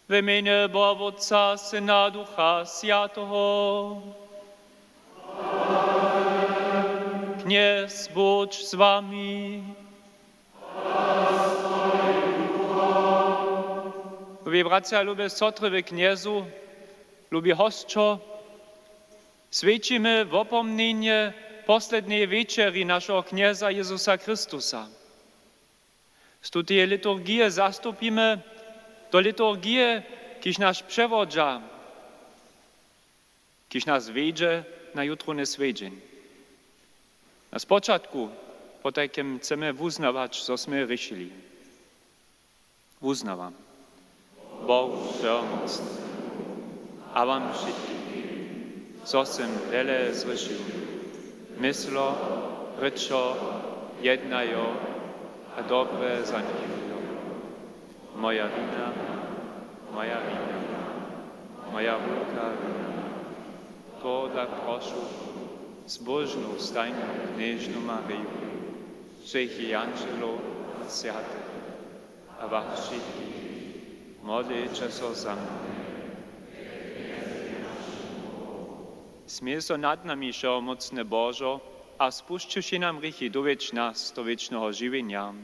V jméně Boha Otca, Syna, Ducha Svatého. Kněz buď s vámi. Lubi bracia, lubi sotry v kniezu, lubi hostčo, svedčíme v opomnenie poslednej večeri našeho knieza Jezusa Kristusa. Z tutej liturgie zastupíme do liturgie, kiž nás převodža, kiž nás vedže na jutrone svedžeń. Na spočatku, potajkem chceme uznawać, co sme riešili. Uznavam. Bohu všeomocný a vám všetkým, co som veľa zriešil, myslo, rečo, jednajo a dobre zanechal. Moja vina, moja ruka vina. Toda prošu zbožnú stajnú kniežnu Mariju, všech anželov a svätých a vás všetkých, modlite sa za mňa. Smie so nad nami všeomocné Božo a spúšťuši nám hriechy doveď nás do večného živenia.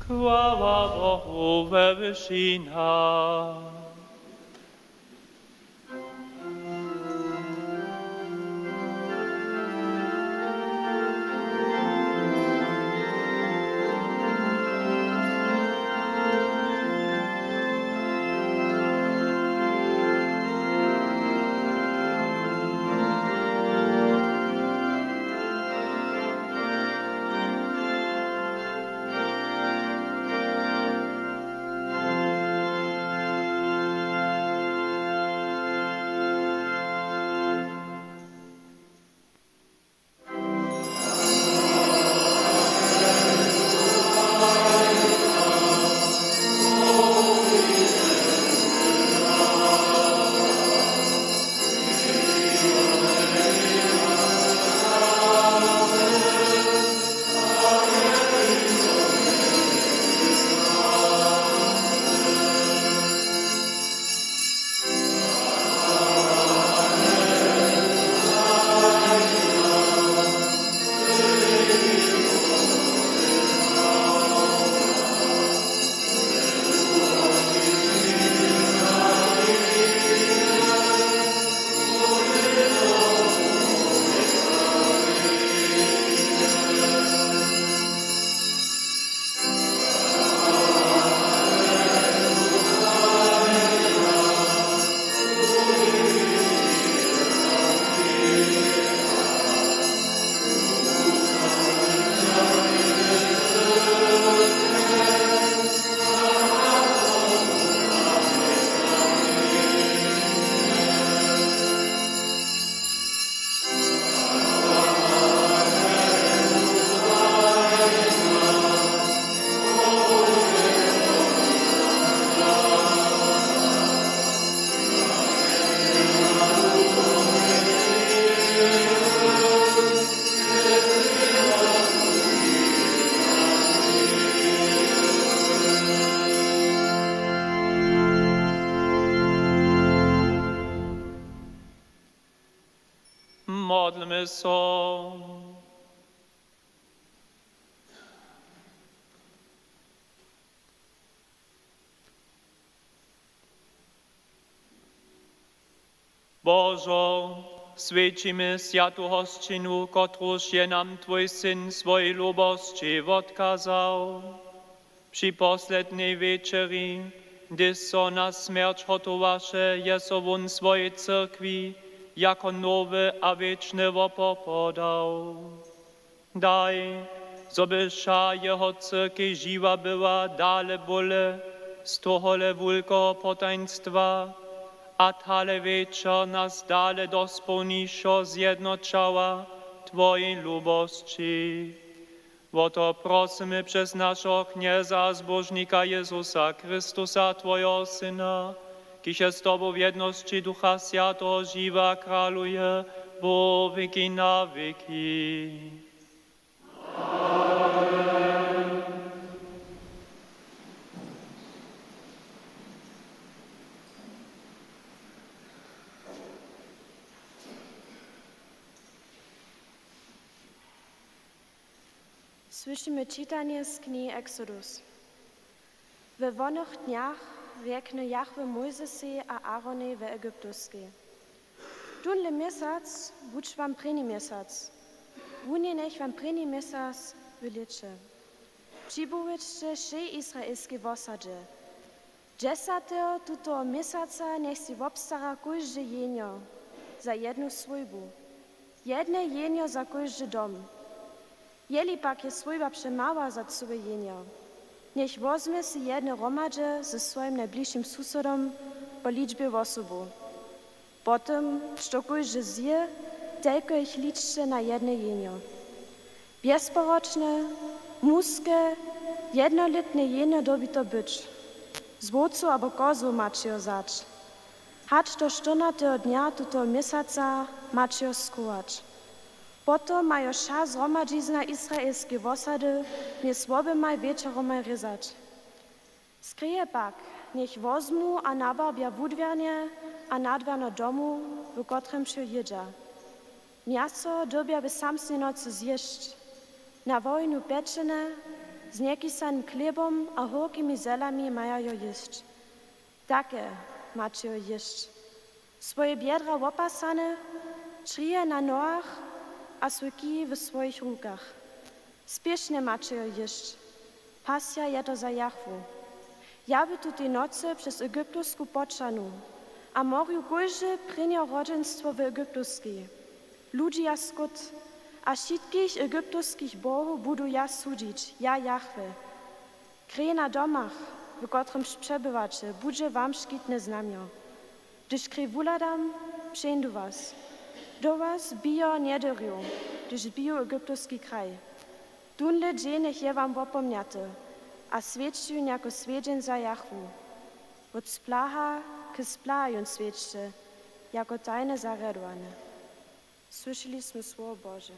Chwała Bohu we wyżynach. Pomodlmy so. Bożo, svědčíme sviatú hostinu, kotruž je nám Tvoj Syn svojej ľubosti odkazal. Při poslednej večeri, kdy so na smrť hotovaše, jeso won svojej cyrkwi jako nowe a wieczne popodał. Daj, zobyša jeho cyrkwi živa była dale bole z tohole wulkoho potaństwa, a tale wieczor nas dale dospełniszo zjednoczała Twojej lubości. O to prosimy przez naszego knieza, zbożnika Jezusa Chrystusa, Twojego Syna, kiż z Tobą w jedności Ducha Świętego żywa króluje po wieki na wieki. Słyszymy czytanie z knihy Exodus. We wonych dniach rekne Jahwe Mojzesi a Aaronie w Egiptuskiej. Tunle miesiąc budź wam preni miesiąc. Wunie nech wam preni miesiąc wyliczy. Przybyłyście się izraelskie w osadzie. 10 tuto miesiąca niech si obstara każdy jenio za jedną swojbu. Jedne jenio za każdy dom. Jeli pak je swojba przemała za całe jenio. Niech wozmie si jedne romadzie ze swoim najbliższym susodom po liczbie osobu. Potem, što każdy zje, tylko ich liczcie na jedne jenio. Bezporoczne, muskie, jednoletne jenio dobi to być. Zwocu albo kozu macie zać. Hacz do 14 dnia tuto miesiąca macie skuwać. Potom mają czas zgromadzizna izraelskie osady, nie słobymaj wieczoromaj ryzać. Skryje pak, niech wozmu a nabarbia wudwiernie a nadwierno domu, w kotrym się jedzie. Miasto dobia by samsnej nocy zjeść. Na wojnu pieczene, z niekisanym chlebom a horkimi zelami mają jeść. Takie macie jeść. Swoje biedra opasane, trije na noach, a swój w swoich rukach. Spiesznie macie jeść. Pasja je to za Jahwu. Ja by tu tej nocy przez egiptuską poczanu, a moriu każde prynio rodzeństwo w egiptuskiej. Ludzi ja skut, a wszystkich egiptuskich bohów budu ja sudzić, ja Jahwe. Krej na domach, w kotrym przebywacie, budże wam szkitne znamio. Gdyż krej wuladam, przyjdę was. Do was bijo niederiu, gdyż bijo egiptuski kraj. Dunle dżenech je wam opomniate, a świadczył jako świadczeń za Jahwu. Od splaha k splahaju świadczy, jako tajne zaredowane. Słyszeliśmy słowo Boże.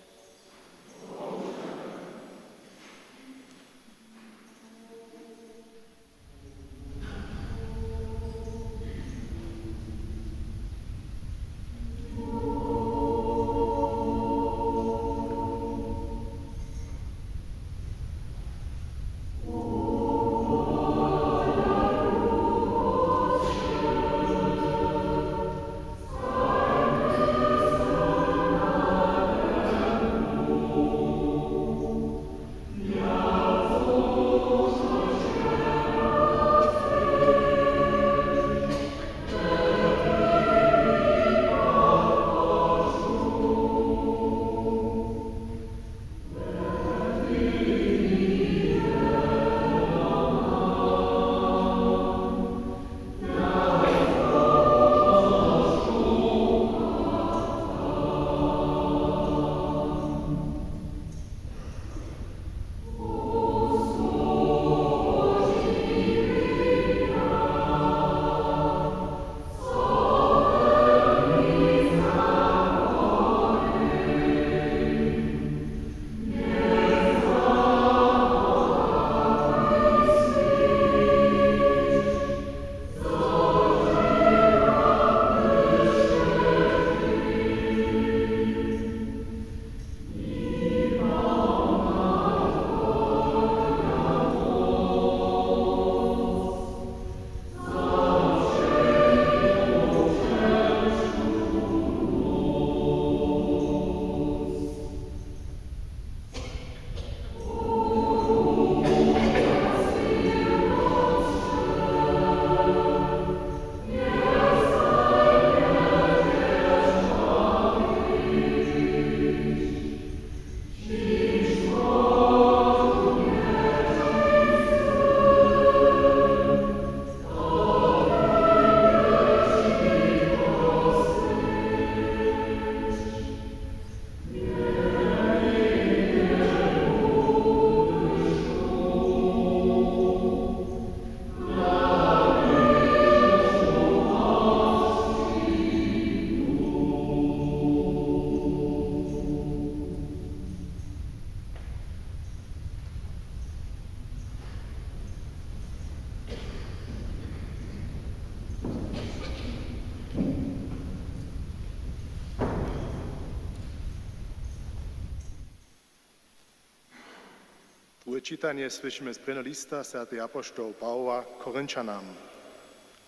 Czytanie słyszymy z prvného lista svätého apoštola Pavla Korynčanám.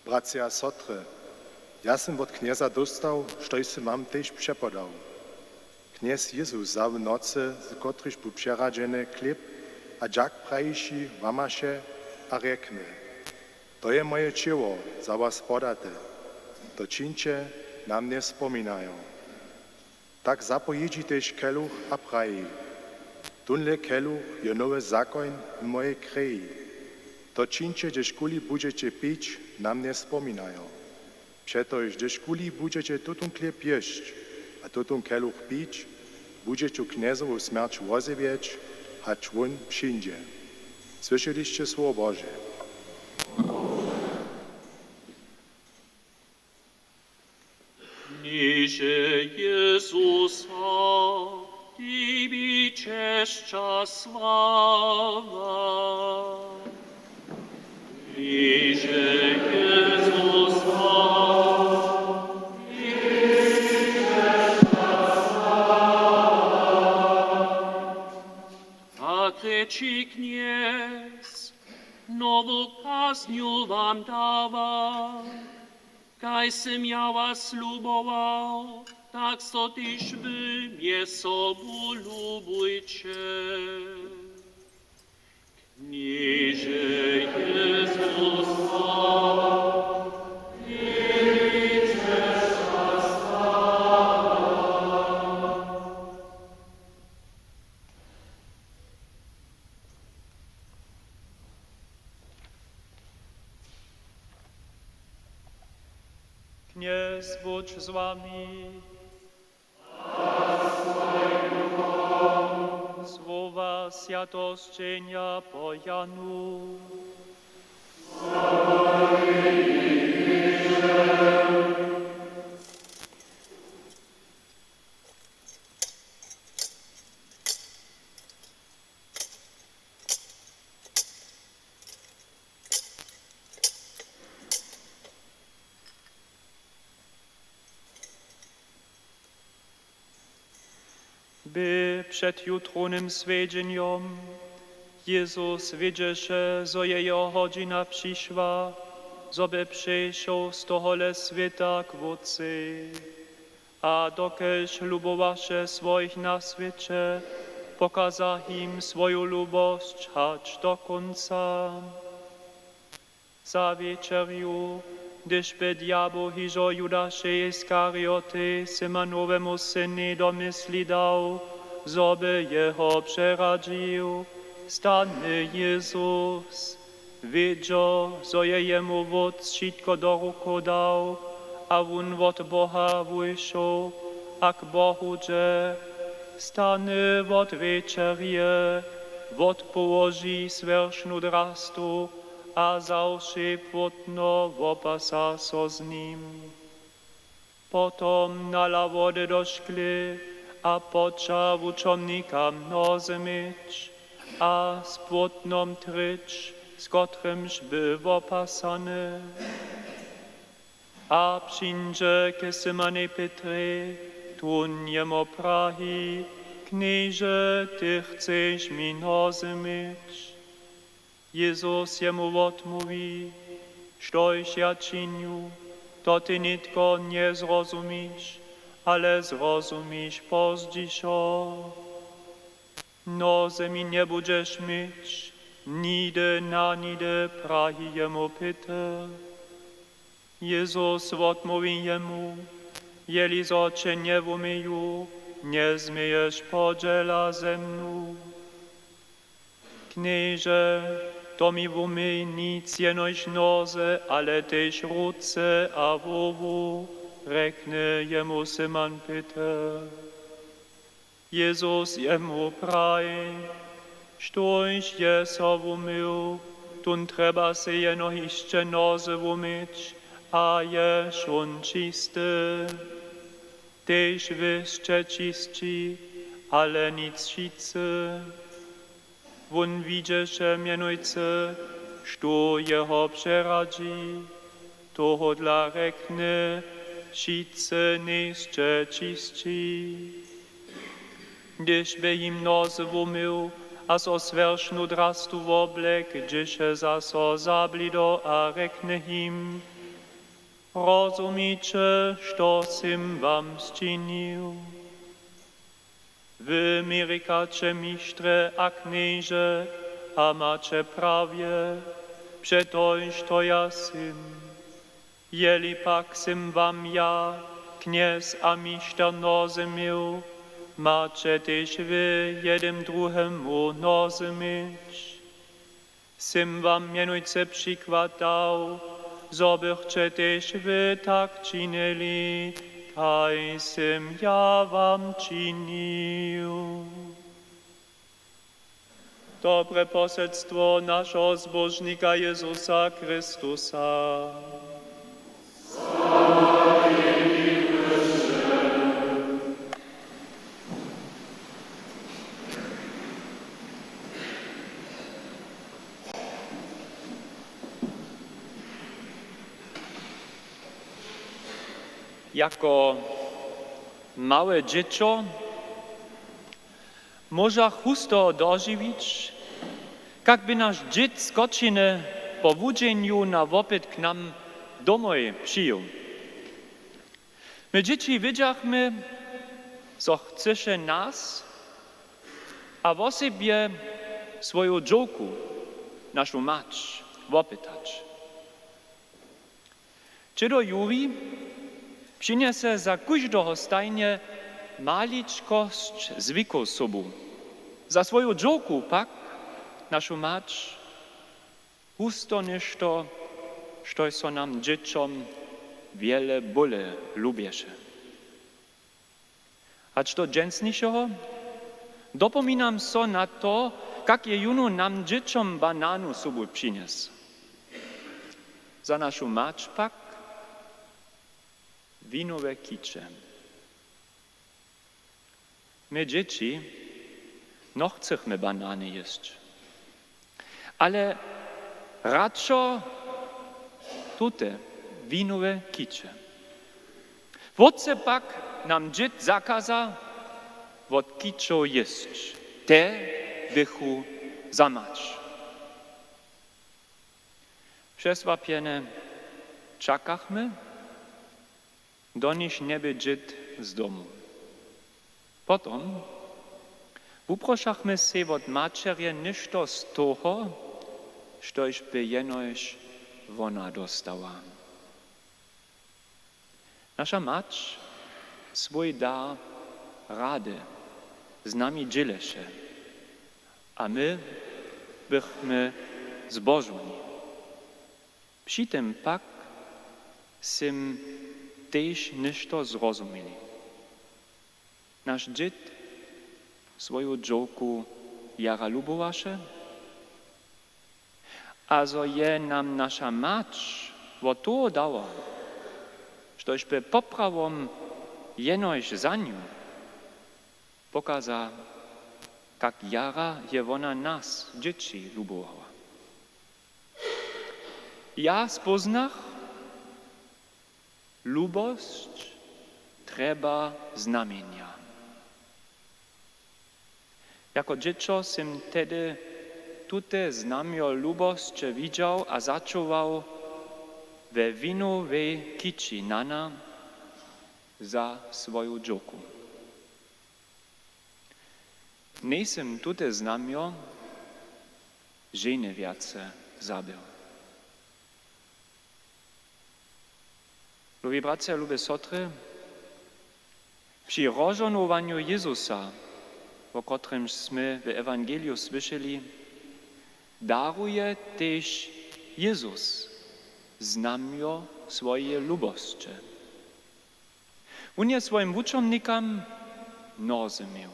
Bracia a sotry, ja som od knieza dostal, što som vám tež přepodal. Kniez Jezus za v noce, z kotryž bu přeradžené chleb a džak prajiši vamaše a rekne. To je moje čeło, za was podate. To činče na mnie wspominają. Tak zapojedzi tež keluch a praji. Tunle keluch je nowy zakon w mojej krwi. To činče, gdyż kuli budete pić, na mnie wspominają. Przetoż, gdyż kuli budete tutun chleb jeść, a tutun keluch pić, budete kniezowu śmierć rozewieć, hać on przyjdzie. Słyszeliście słowo Boże. Niże Jezusa, Tobie czeszcza sława. Niże Jezusa, Tobie czeszcza sława. Tak reči kniez, nowu kaznju wam dawa. Kaj sem ja was lubował, tak so tyś wy mnie sobu lubujcie. Knieże Jezusa, Tobie sława. Kniez bądź z wami. Słowa światoszczenia po Janu. By przed jutronym swiedzeniem Jezus wiedział, że jego godzina przyszła, żeby przyszedł z tohole świata k Wódcy. A dokelż lubował się swoich na świecie, pokazał im swoją lubość aż do końca. Za wieczeriu, gdyż by diabeł hižo Judaše Iskarioty, Symonowemu synu do mysli dał, żeby jeho przeradził, stany Jezus, wiedział, że jemu wód wszystko do ruku dał, a on od Boha wyszł, a k Bohu dże, stany od wieczerie, od położy swersznu drastu, a zawszy płotno opasa so z nim. Potom nala wody do szkly, a począł uczomnikam nozy myć, a z płotnom tryć, z kotrymż był opasany. A przyjdzie ke Symonie Petry, tun jemu prahi, knieże, ty chcesz mi nozy myć. Jezus jemu odmówi, štož ja činiu, to ty nitko nie zrozumisz, ale zrozumisz pozdzišo. Noze mi nie budeš myć, nide na nide prahi jemu Peter. Jezus odmówi jemu, jeli z oczy nie umyju, nie zmyjesz podziela ze mną. Knieże, to mi umyj nic jenoś noze, ale też ruce a wowu, rekne jemu Simon Peter. Jezus jemu praje, štož je so umył, tun treba se jeno jeszcze noze umyć, a je schon czysty. Tež wyście czysci, ale nic šicy. Won widzisze mianujce, što jeho przeradzi, toho dla rekne, šice nejście czysci. Gdyż by im noze umył, a so sвершну drastu v oblek, gdješe zaso zablido a rekne im, rozumiče, što sim vam sčinil. Wy mi rikače mištre a knieže, a mače pravje, przetoj, što ja sim. Jeli pak sim vam ja, kněz a mišter nozemil, mače tež vy jedem druhému nozemič. Sim vám měnujce příklad dal, zobyrče tež vy tak činili, kaj sim ja vám činil. Dobre poselstvo našeho zbožnika Jezusa Kristusa. Jako małe dziecko może husto dożywić, jakby nasz dzied skoczony po wudzeniu na wopyt k nam domoj przyjął. My dzieci widziachmy, co chcesze nas, a w sobie swoją dżołku, naszą mać, wopytać. Czy do Juri przyniesie za każdego stajnie maliczkość zwyku sobu. Za swoją dżołku pak, naszą mać, husto nešto, što so nam dzieciom wiele bole lubiesze. A co dżęsniejszego? Dopominam so na to, jak je junu nam dzieciom bananu sobu przynies. Za naszą mać pak winowe kicze. My dzieci no chcemy banany jeść, ale radšo tute winowe kicze. Wotce pak nam dzied zakaza wot kiczo jeść, te bychu zamać. Przesłapiene czakachmy, do nich nie będzie z domu. Potom uproszachmy się od mačerje ništo z toho, štož by jenož ona dostała. Nasza mać swój dar rady z nami dzieleše, a my bychmy zbożoni. Przy tym pak sim tež ništo zrozumili. Naš dzied svoju džołku jara lubovaše, a zo je nam nasza mać wo to dała, štož by popravom jenož za nią pokaza, jak jara je ona nas, dzieci, lubovala. Ja spoznach, lubość trzeba znamienia. Jako dziecko sim tedy tute znamio lubości widział a zaczuwał we winowej kici nana za swoją dżoku. Nejsem tute znamio żeny wiace zabił. Lubi bracia, lubi sotry, przy rożonowaniu Jezusa, o którymśmy w Ewangeliu słyszeli, daruje też Jezus znamio swojej lubości. On je swoim uczomnikom nozymił.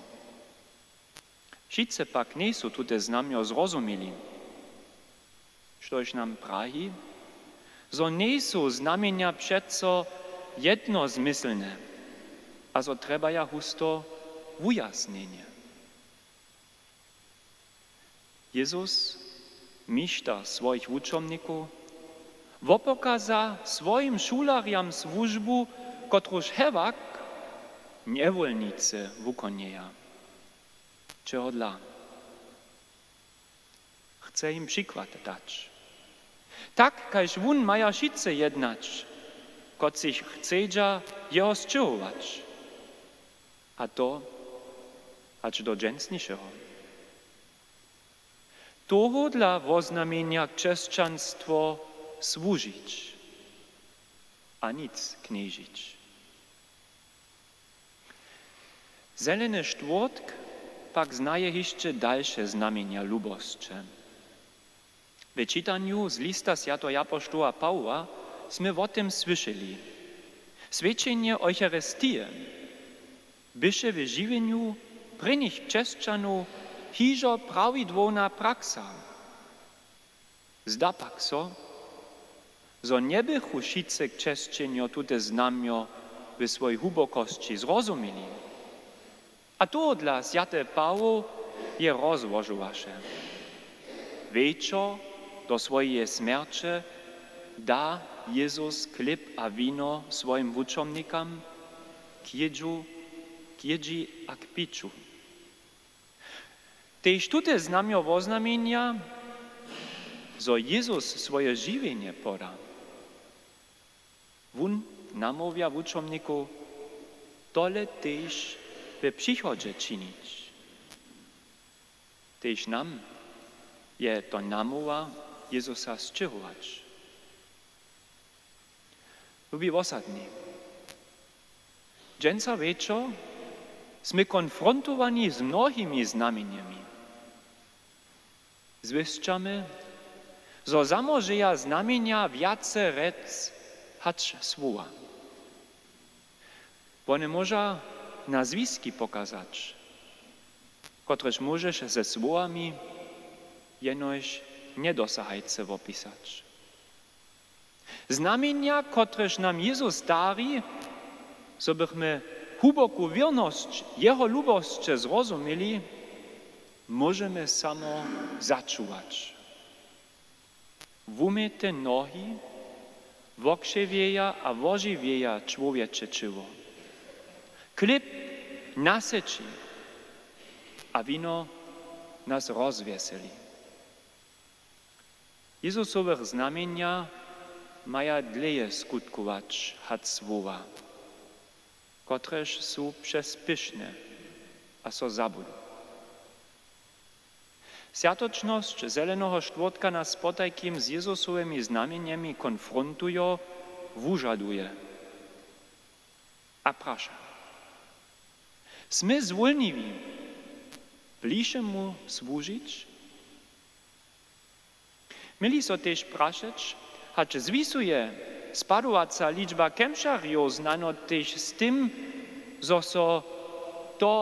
Wszyscy pak nie są tute znamio zrozumieli. Štož nam prahi, zo nie są znamienia przeco jednozmyslne, a zo treba ja husto ujasnienie. Jezus mišta swoich uczomników wopokaza swoim szulariam służbu, kotruż hewak niewolnicy wukonieja. Czego dla? chce im przykład dać. Tak, kaž wun maja šice jednać, kot sich chcedza jeho zčuhować. A to aż do dżęsniejszego. Toho dla woznamienia krzeszczanstwo służyć, a nic knieżyć. Zeleny Štvrtk pak znaje jeszcze dalsze znamienia lubosće. W czytaniu z lista świętego apostoła Pawła sme o tym słyszeli. Świadczenie Eucharystie byše w żywieniu prynych krzeszczanów hižo prawidłowna praksa. Zda pak so, zo nebychu šice křesťenio tute znamio w swojej hubokości zrozumieli. A to dla święty Paweł je rozłożyłaše. Wieczo do swojej śmierci da Jezus chleb a wino swoim wuczomnikam, kjedzi a k piczu. Tež tute znamio woznamienia, zo Jezus swoje żywienie poda. Wun namówia wuczomniku, tole tež w przychodzie czynić. Tež nam je to namowa Jezusa zčuhować. Lubi osadni. Dżęca wieczo sme konfrontowani z mnohimi znamieniami. Zwyszczamy, zo zamożeja znamienia wiace rec hacz słowa. One może nazwiski pokazać, kotreż możesz ze słowami jenoś niedosahajce opisać. Znamienia, kotreż nam Jezus dari, so bychmy huboku wierność Jeho lubosće zrozumieli, możemy samo zaczuwać. Wumyte nogi, wokrzewieja a wożywieja człowiecze czyło. Chleb nasyci, a wino nas rozweseli. Jezusowych znamienia maja dleje skutkować hat słowa, kotreż są przespyszne, a so zabudu. Światoczność Zelenego Štvrtka nas spotajkim z Jezusowymi znamieniami konfrontuje, wużaduje a prasza. Sme zwolniwi bliższe mu służyć? Mieli so też praszeć, hacz zwisuje spadowaca liczba kemšarjów znano też z tym, zo so to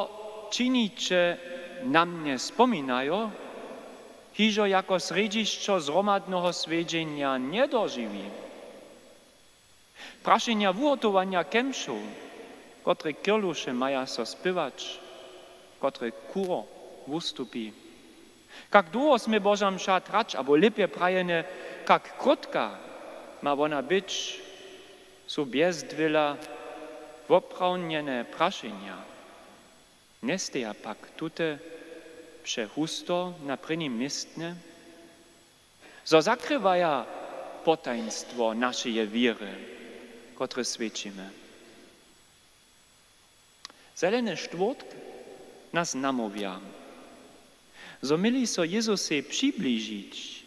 czynicze nam nie wspominają, hižo jako središćo zromadnego svedzenja nie doživi. Prašenja wuhotowania kemšov, kotre kirluše maja so spywać, kotre kuro wustupi. Kak długo sme Boža mša trać, abo lepje prajene, kak krótka ma ona być, su bezdwila woprawniene prašenja. Nesteja pak tute przehusto na prvním místne, zo zakrywaja potajnstwo naszej wiery, które svědčíme. Zeleny Štvrtk nas namówia, zo mieli so Jezusej přiblížić,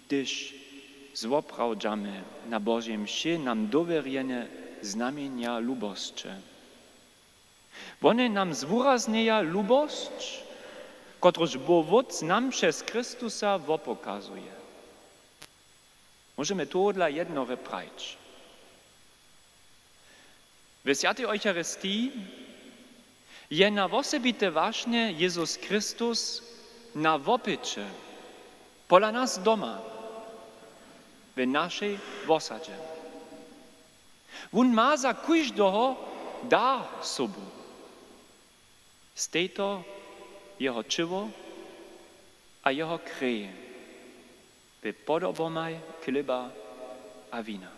gdyż zwoprawdzamy na Božiem mši nam doверjene znamienia lubosće. One nam zwurazneja lubosć, kotruż Bóg nam przez Chrystusa wopokazuje. Możemy to dla jednore prajć. W Świętej Eucharystii je na osobite ważne Jezus Chrystus na wopycie, pola nas doma, w naszej osadzie. On ma za każdego dar sobu. Z tejto jeho čivo a jeho kreje, by podobomaj chleba a vína.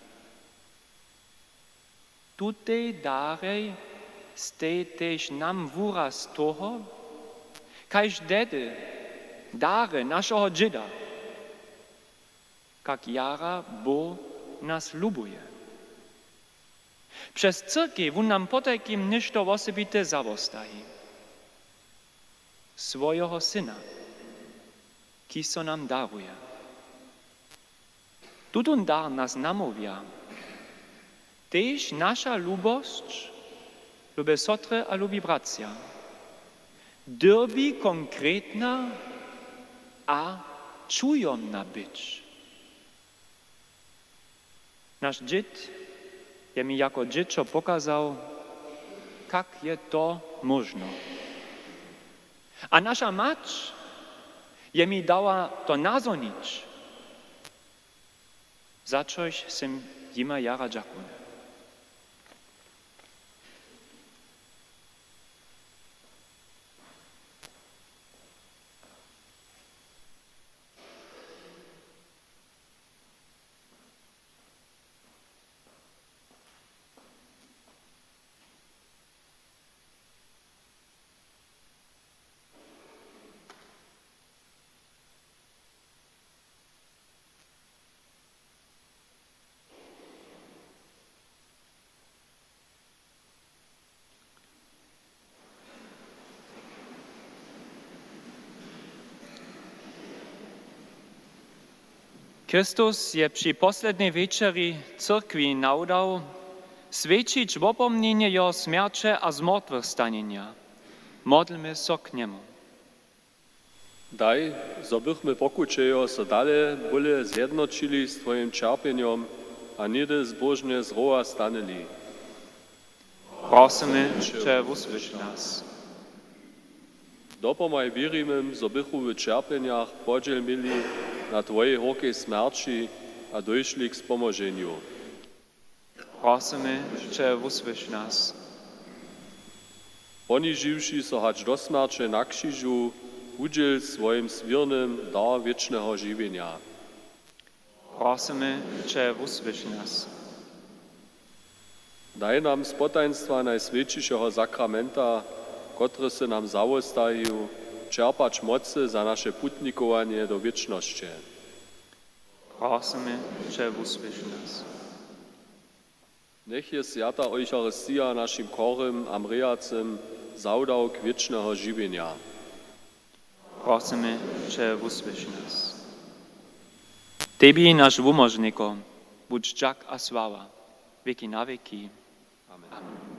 Tutej darej stej tež nam výraz toho, kaž dedy dary naszego Žida jak jara Bóg nas lubuje. Przez cyrkiew on nam potakim ništo osobite zawostaje. Swojego Syna, kiso nam daruje. Tutun dar nas namówia. Tež nasza lubość, lube sotre a lubi bracia, dyrbi konkretna a czujomna być. Nasz dzied je mi jako dziecko pokazał, jak je to możno. A nasza mać je mi dała to nazonić. Za coś sem jima jara dziękuję. Chrystus je przy poslednej wieczerzy cyrkwi naudał svědčić w opomnienie Jeho śmierci a zmortwychwstanienia. Modlmy so k Niemu. Daj, zo bychmy pokučejo so dale bole zjednočili s Tvojim čerpeniom a nide zbožne z roa staneli. Prosimy, że wysłysz nas. Dopomaj wierimym, zo bychu w čerpeniach podziel mieli na Twojej horkej smерči a dojšli k spomoženiu. Prosimy, że wysłysz nas. Poniživši so hač do smерče na křižu, udziel svojim svirnym dar wiecznego żywienia. Prosimy, że wysłysz nas. Daj nam z potajnstwa najswiętszego sakramenta, które se nam zawostają, czerpać mocy za nasze putnikowanie do wieczności. Prosimy, że wysłysz nas. Niech jest święta Eucharystia naszym chorym a mrejacym zawdał wiecznego żywienia. Prosimy, że wysłysz nas. Tebi, nasz wumożniko, budź czak a sława, wieki na wieki. Amen.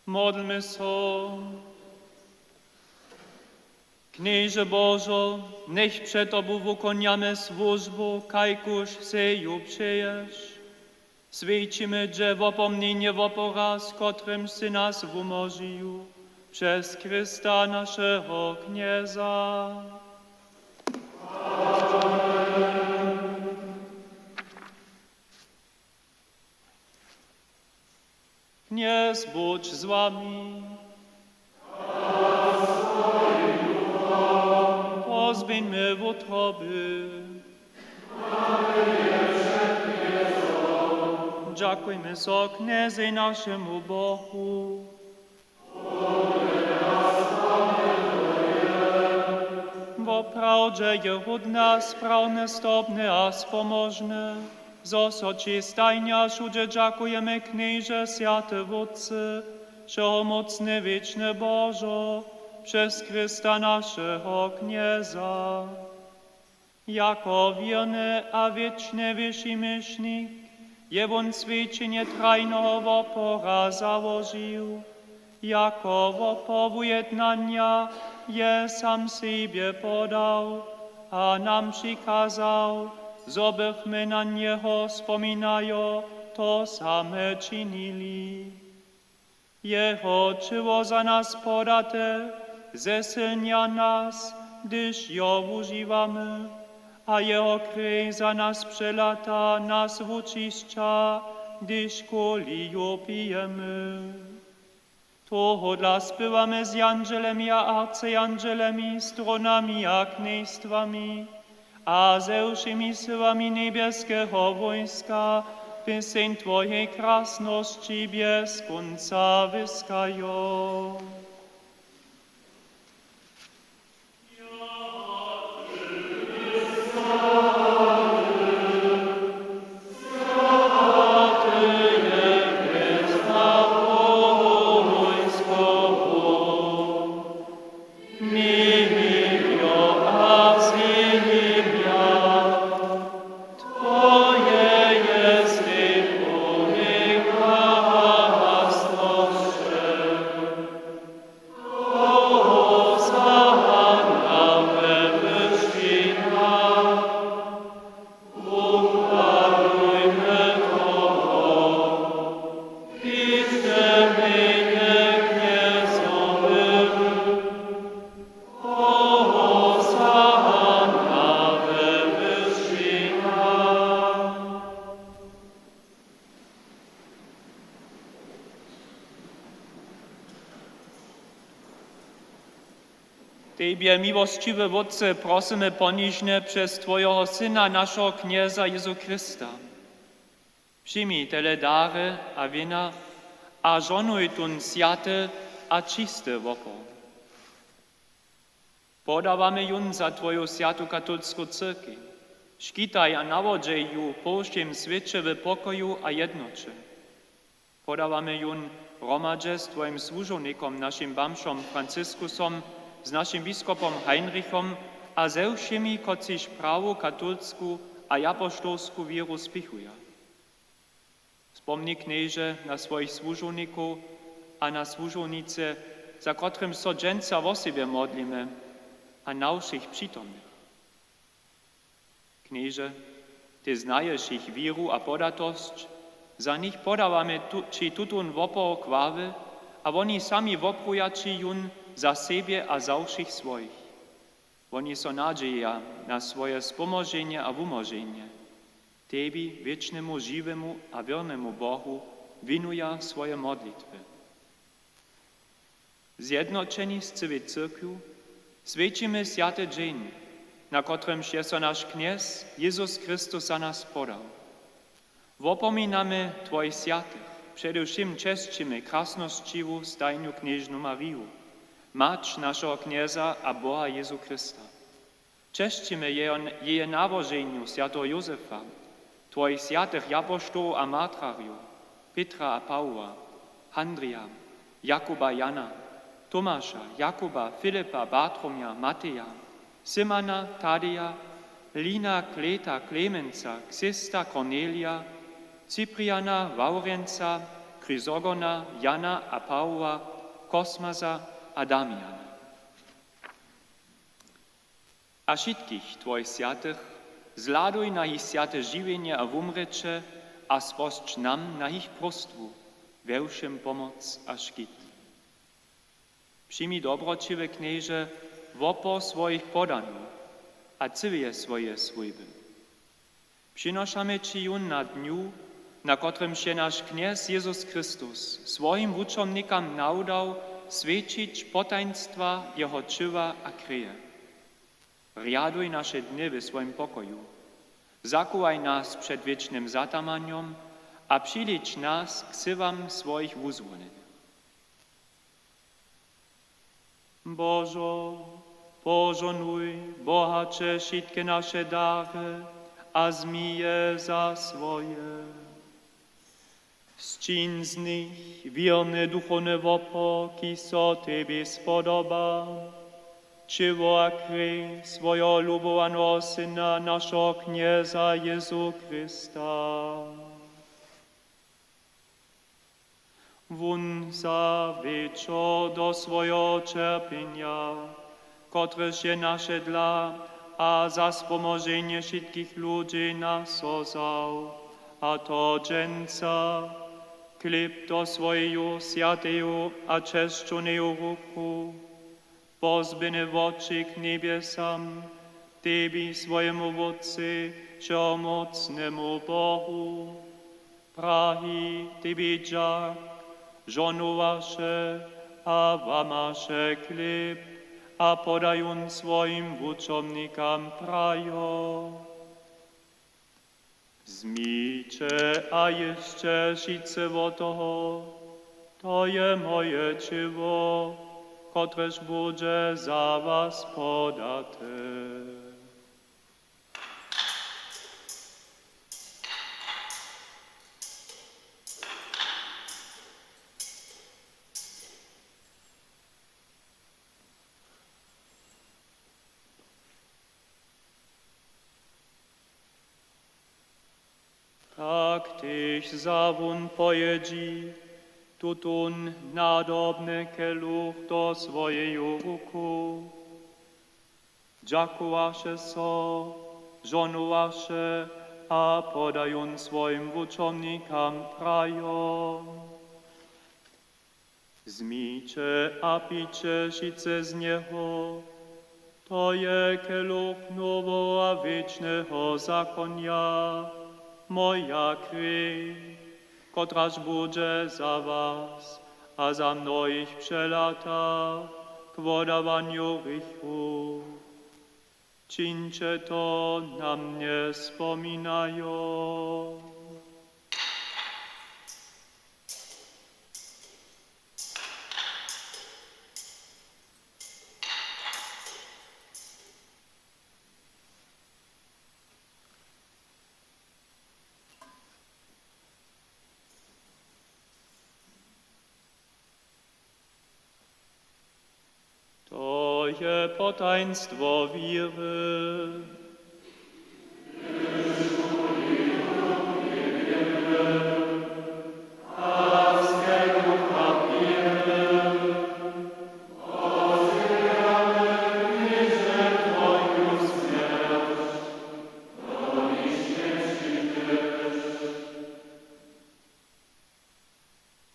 Modlmy so. Knieże Bożo, nech przed Tobą wykoniamy służbu, kajkuż seju przyjesz. Świecimy, że w opomnienie w oporaz, kotrym Sy nas umożył, przez Chrysta naszego Knieza. Kniez bądź z wami. Pozbieńmy wątroby. Dziękujmy so Kniezy naszemu Bohu. Bo prawdzie je od nas sprawne, stopne a spomożne. Zoso Ci stajnia wszędzie dziękujemy Knieże, Święty Wódcy, wszechmocny, wieczny Bożo, przez Chrysta naszego Knieza. Jako wierny a wieczny wyszimyślnik, je on świadczenie trajnego wopora założył, jako wopor ujednania je sam siebie podał, a nam przykazał, zobychmy na niego wspominają, to same czynili. Jeho czyło za nas podate, zesilnia nas, gdyż ją używamy, a Jeho krew za nas przelata, nas wyczyszcza, gdyż koli ją pijemy. Toho dla śpiewamy z angelemi a arcyangelemi, stronami a knejstwami, a ze wszemi siłami niebieskiego wojska, pieśń Twojej krasności bez końca wyskają. Tebie, miłościwy Wódce, prosimy poniżnie przez Twojego Syna, naszego Knieza Jezu Chrysta. Przyjmij tele dary a wina, a żonuj tun święty a czysty wopór. Podawamy jun za Twoją świętą katolską cyrkiew. Szkitaj a nawodzej ju polskim świecie w pokoju a jednocie. Podawamy jun romadze z Twoim służownikom, naszym bamszom Francyskusom, z naszym biskupom Heinrichom a ze všemi, kociž prawu katolsku a apoštolsku wieru spichuja. Wspomnij, Knieże, na swoich służowników a na służownice, za którym so dżęca o siebie modlimy, a na všich przytomnych. Knieże, Ty znajesz ich wieru a podatość, za nich podawamy Ci tutun wopor kławy, a oni sami woprujači jun za siebie a za všich swoich. Oni so nadzieja na swoje spomożenie a umożenie. Tebi, wiecznemu, żywemu a wiernemu Bohu, winuja swoje modlitwy. Zjednoczeni z całej cyrkwią, świecimy święty dzień, na którym się so nasz Kniez, Jezus Chrystus za nas podał. Wopominamy Twoich świętych, przede wszystkim czeszczymy krasnościwą stajniu Knieżnu Marię, Mać naszego Knieza a Boha Jezu Chrysta. Czeszczymy jej nawożeniu świętego Józefa, Twoich świętych apostołów a martyrów, Petra a Pawła, Andrija, Jakuba Jana, Tomasza, Jakuba, Filipa, Bartromia, Mateja, Simona, Tadeja, Lina, Kleta, Klemenca, Ksista, Cornelia, Cypriana, Laurenca, Chryzogona, Jana a Pawła, Kosmasa a Damiana. A všetkých tvojich sviatých zladuj na ich sviate živenie a vumreče a sposť nám na ich prostvu, veľšem pomoc a škyt. Přijmi dobročivé knieže vopo svojich podanú a civie svoje svojby. Přinošame Či jun na dňu, na kotrym się náš kniez Jezus Kristus svojim učomnikam naudal svedčiť potajnstva jeho čuva a kryje. Riaduj naše dny ve svojim pokoju. Zakuvaj nás před wiecznym zatamaniem a přilič nás k sywam swoich wuzwoleń. Bożo, pożonuj bohacze wszystkie nasze dary, a zmije za swoje. Zczyń z nich wierne duchowne wopo, ki so Tebie spodoba, Czywo a kryj swojo lubowanego Syna, naszego Knieza Jezu Chrysta. Wun zawiczo do swojego cierpienia, kotreż je nasze dla, a za spomożenie wszystkich ludzi nas ozał, a to dżęca, klip do swojego świętego a czeszczonego ruchu, pozbyny w oczy k niebiesam, Tebi swojemu Wodcy, wszechmocnemu Bohu, prahi Tebi dziak, żonu wasze, a wamasze klip, a podają swoim wuczomnikam prajo. Zmijcie, a jeszcze šice wo toho, to je moje czywo, kotreż bude za was podate. Tak tyś zawun pojedzi, tutun nadobny keluch do swojej ruku. Dziakuwasze so, żonuwasze, a podają swoim wuczomnikam prajo. Zmijcie, a picie šice z niego, to je keluch nowo a wiecznego zakonia, moja kryj, kotraż bude za was, a za mnoich przelata k wodawaniu rychu. Czyńcie to na mnie wspominają. To je potajnstwo wiry.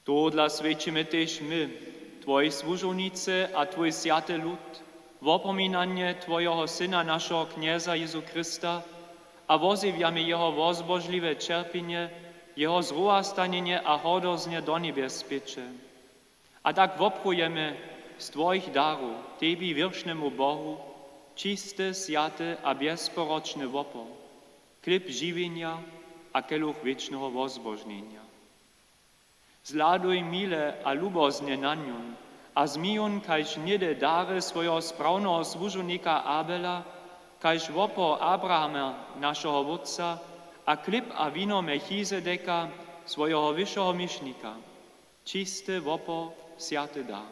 To dla svedčíme tež my, Tvoji służownicy a Twój święty lud, w opominanie Twojego Syna, naszego Knieza Jezu Chrysta, a wozywiamy Jeho wozbożliwe cierpienie, Jeho zruastanienie a hodoznie do niebies piecze. A tak woprujemy z Twoich darów Tebi wiecznemu Bohu, czysty, święty a bezporoczny wopor, klip żywienia a keluch wiecznego wozbożnienia. Zladuj mile a luboznie na nią, a zmijon, kajž niede dary swojego sprawnego służownika Abela, kajž wopo Abrahama, naszego wódca, a klip a wino Melchizedeka, swojego wyższego miesznika, czysty wopo święty dar.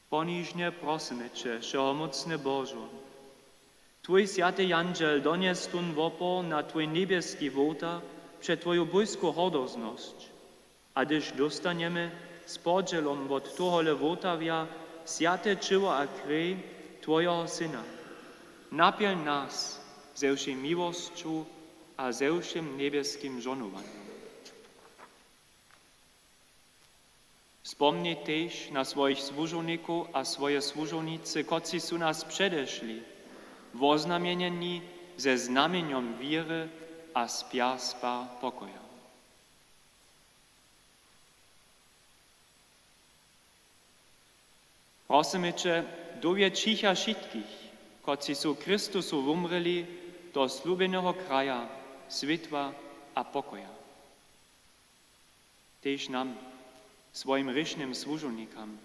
Poniżnie prosimy Cię, wszechmocny Bożo, Twój święty Jandziel donies tun wopo na Twój niebieski wołtar, przed Twoją bojską hordozność. A gdyż dostaniemy z podzielom od tohole wotawia sjate czyło a krej Twojego Syna, napiel nas ze všej miłosću a ze všem niebieskim żonowaniem. Wspomnij też na swoich służowników a swoje służownice, koci su nas przedeszli, woznamienieni ze znamieniom wiry a spiaspa pokoja. Prosimy Cię, dowiedz cicha všetkých, koci su Chrystusu umreli do slúbeného kraja, svitła a pokoja. Tež nam, svojim ryšnym służownikom,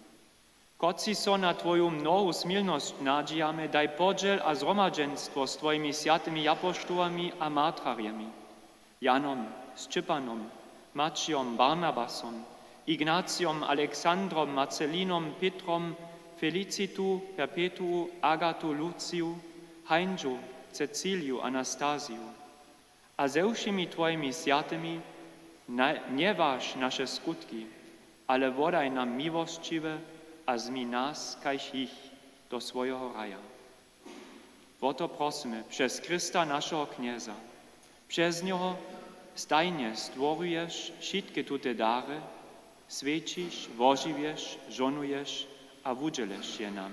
koci so na Twoju mnohú smilnosť nadzijamy, daj podziel a zhromadženstvo s Tvojimi sviatymi apoštolami a mátrariami, Janom, Štěpanom, Mačiom, Barnabasom, Ignáciom, Alexandrom, Marcelinom, Petrom, Felicitu, Perpetu, Agatu, Luciu, Heinzu, Ceciliu, Anastasiu. A ze všemi Tvojimi sviatymi neváž naše skutky, ale vodaj nam miłościwe, a zmi nas, kajś ich, do swojego raja. O to prosimy przez Chrysta naszego Knieza. Przez Niego stajnie stworujesz wszystkie tute dary, świecisz, wożywiesz, żonujesz, a udzielesz je nam.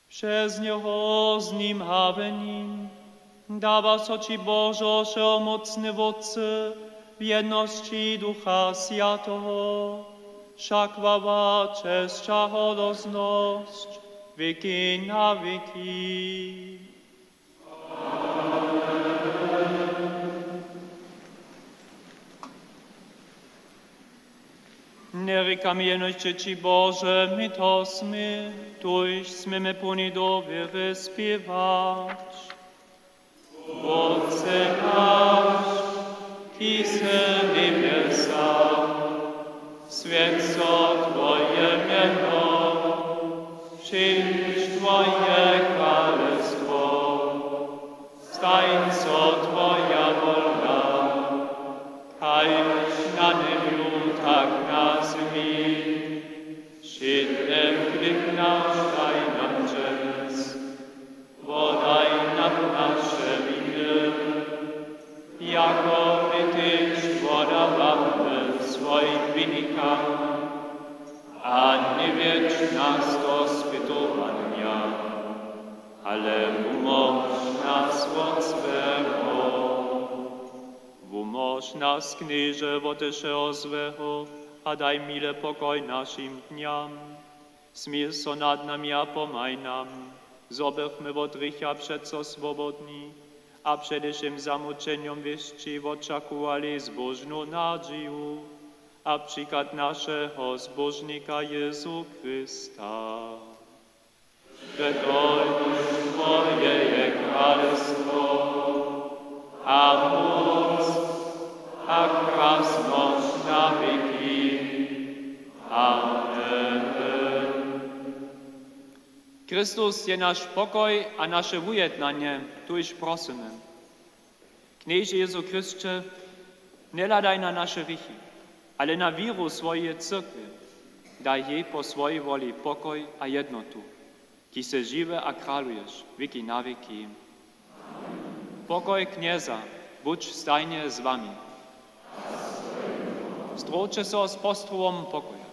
Przez Niego, z Nim a w Nim, dawa so Ci Bożo, wszechmocny Wodcy, w jedności Ducha Świętego, wszak chwała, cześć a hodozność, wieki na wieki. Ne rekam jenoście Ci Boże, my to smy, tuż smymy puni do wiary śpiewać. Otce nasz, kise niebesa, święco Twoje miano, przyjdź Twoje królestwo, stań co Twoja wola, kajż na niebie, tak na ziemi. Żydem chleb nasz daj nam dżes, podaj nam nasze winy, jako my też podawamy swoim winnikam, a nie wiedz nas do spytowania, ale umoż nas od złego. Umoż nas, knieże, wodeszego złego, a daj mile pokoj naszym dniam. Smil so nad nami a pomaj nam, zobychmy od rycha przeco swobodni, a przedewším zamučeniem wieszczy oczekowali zbożną nadzieję, a przykład naszego zbożnika Jezu Chrysta. Przyjdź Twoje królestwo, a moc, a krasność na wieki. Amen. Chrystus je nasz pokoj a nasze ujednanie, tuż prosimy. Knieże Jezu Chryście, nie ladaj na nasze rychy, ale na wiru swojej cyrkwy. Daj jej po swojej woli pokoj a jednotu, ki se żywe a kralujesz wieki na wieki. Pokoj knieza, budź stajnie z wami. Stroče so s postrovom pokoja.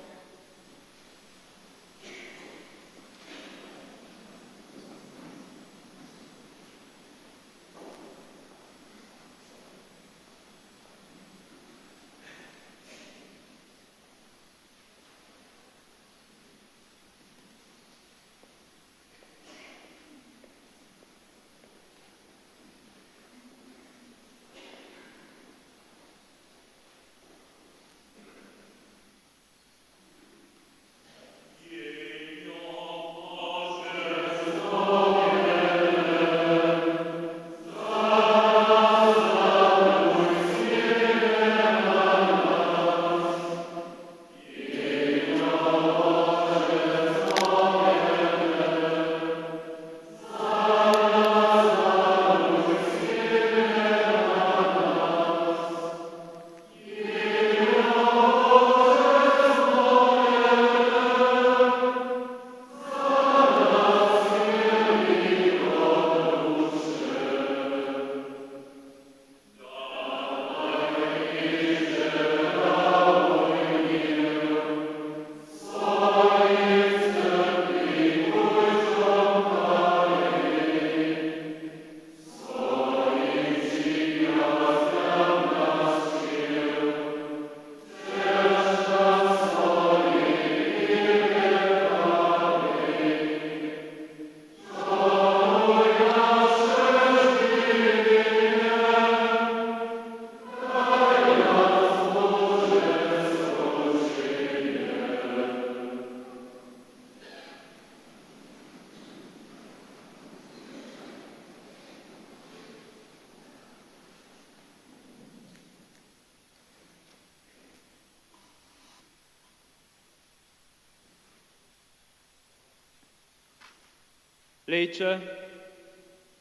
Lejče,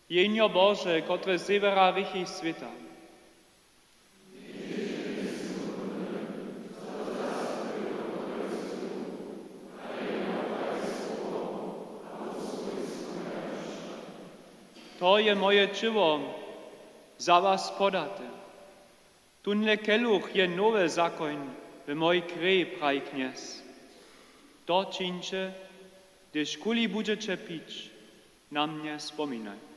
jenio Boże, kotre zebera rychich svita. To je moje čivo, za was podate. Tunle keluch je nowy zakon w moj krwi, praj kniez. To činče, gdyż kuli budete pić, na mnie wspominaj.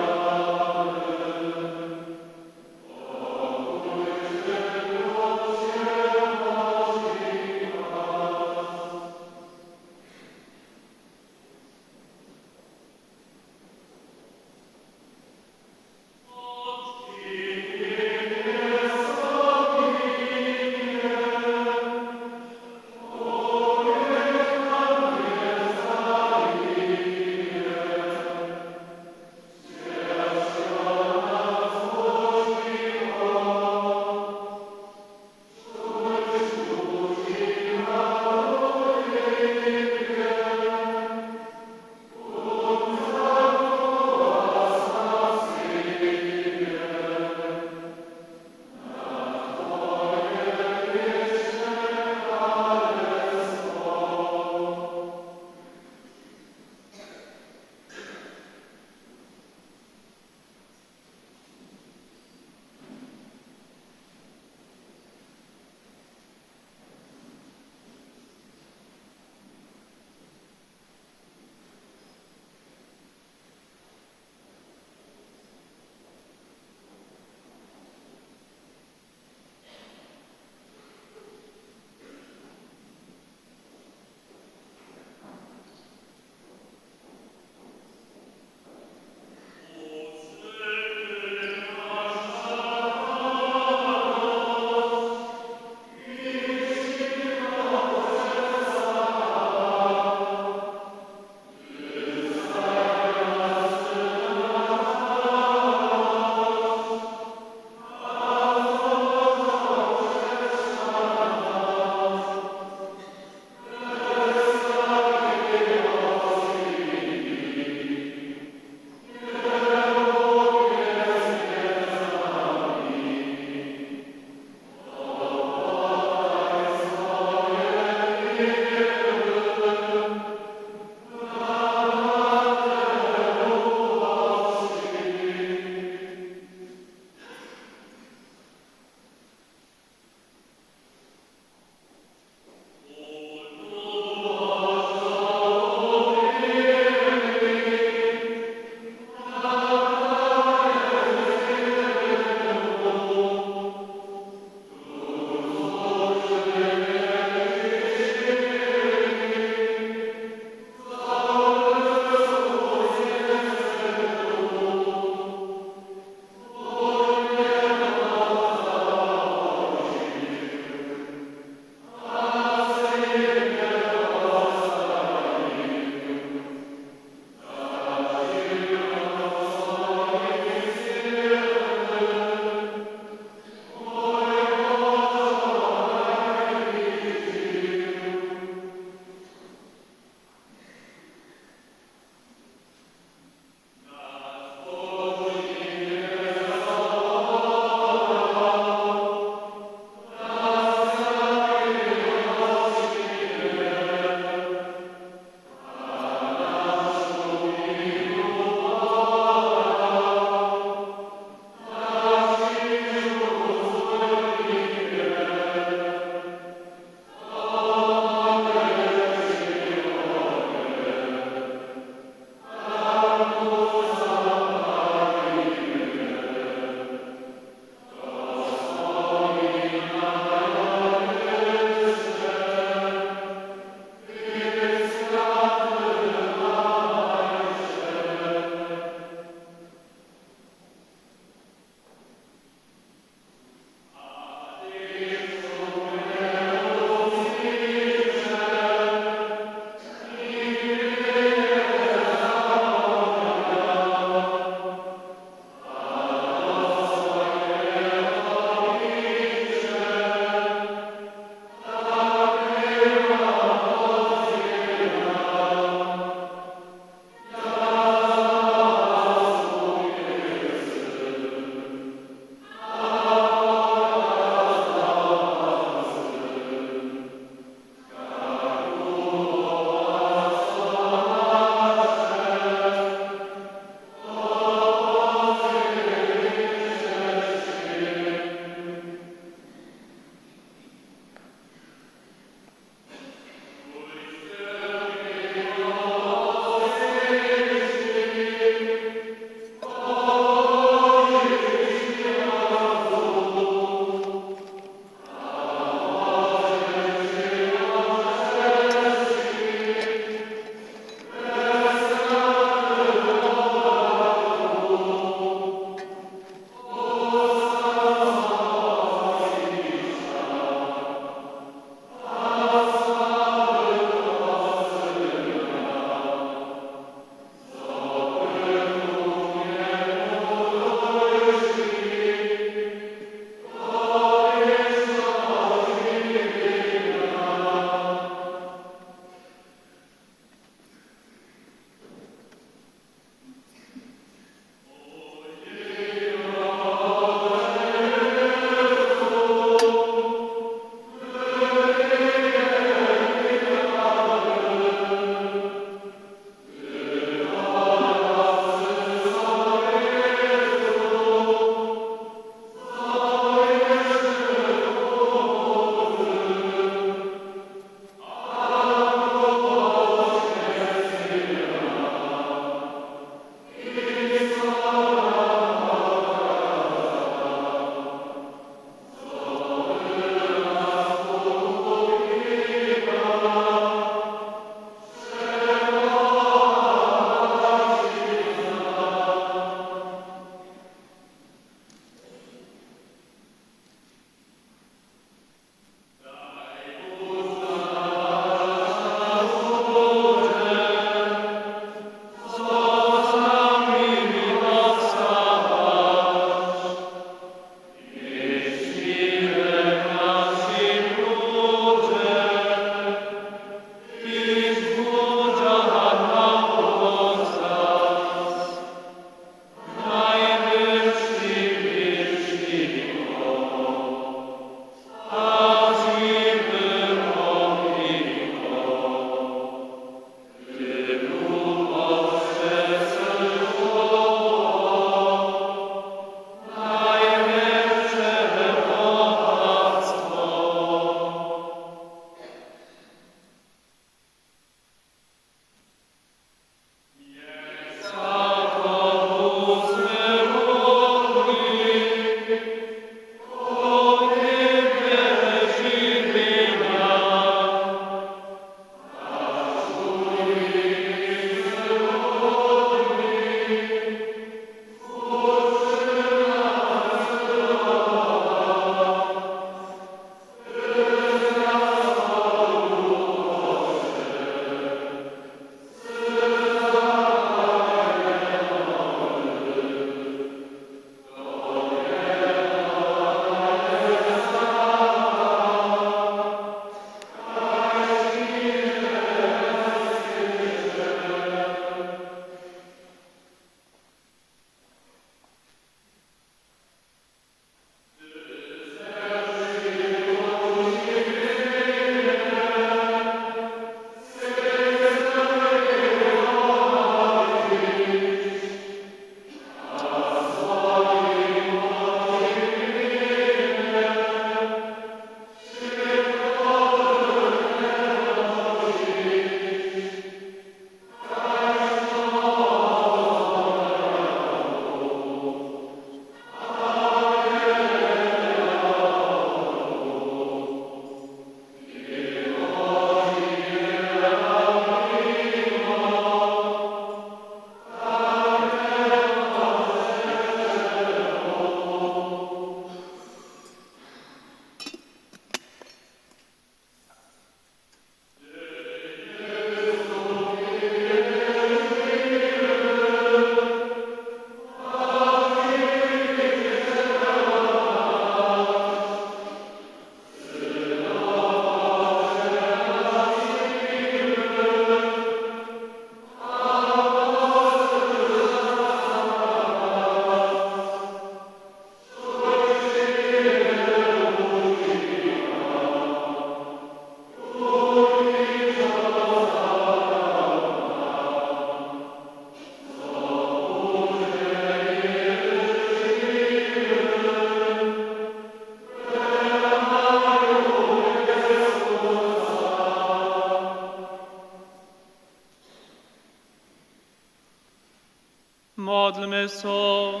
so.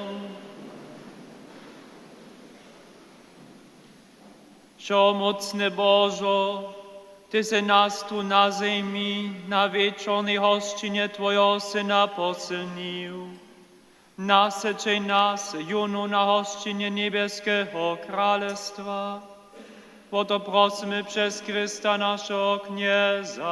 Všomocne Božo, Ty se nás tu na zemi, na večernej hosčine Tvojho Syna posilnil. Nasečej nás junu na hosčine nebeského kráľovstva. Proto prosíme přes Krista našeho kněza.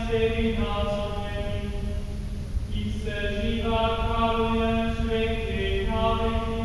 Najsvětý násobení, i se živá králuje světý na věky.